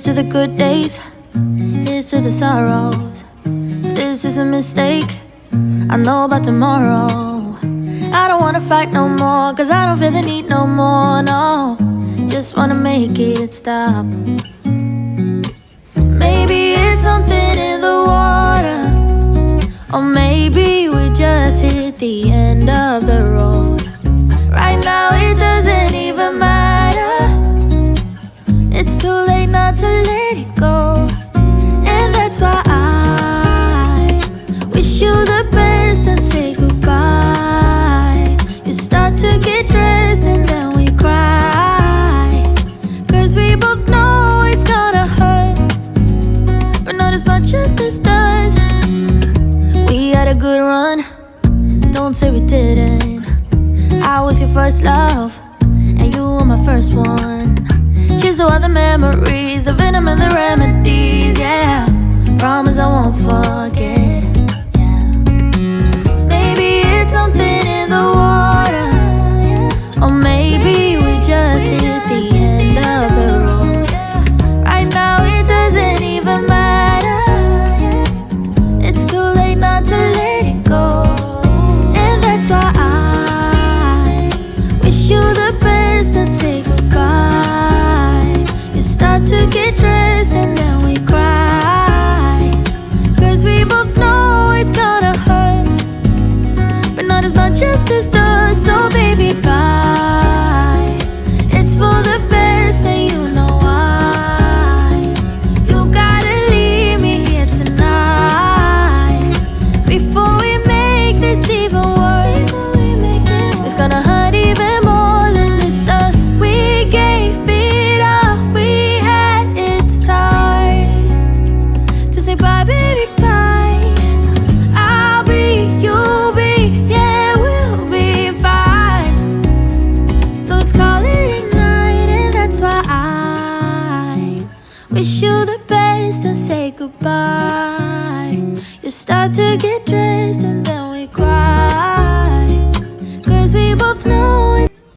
to the good days, here's to the sorrows. If this is a mistake, I know about tomorrow. I don't wanna fight no more, cause I don't feel the need no more, no. Just wanna make it stop. Maybe it's something in the water, or maybe we just hit the end of the road. Right now it doesn't even matter. It's too late not to let it go. And that's why I wish you the best and say goodbye. You start to get dressed and then we cry, cause we both know it's gonna hurt, but not as much as this does. We had a good run, don't say we didn't. I was your first love, and you were my first one. Cheers to all the memories, the venom and the remedies, yeah. Promise I won't forget, yeah. Maybe it's something in the water, or maybe we just hit the end of the road. Right now it doesn't even matter. It's too late not to let it go. And that's why I wish you the best and say goodbye. You start to get dressed and then we cry, cause we both know it's gonna hurt, but not as much as this does. So baby, bye. It's for the best and you know why. You gotta leave me here tonight before we make this even worse. It's gonna hurt even more than this does. We gave it all we had. It's time to say bye, baby, bye. I'll be, you'll be, yeah, we'll be fine. So let's call it a night. And that's why I wish you the best and say goodbye. You start to get dressed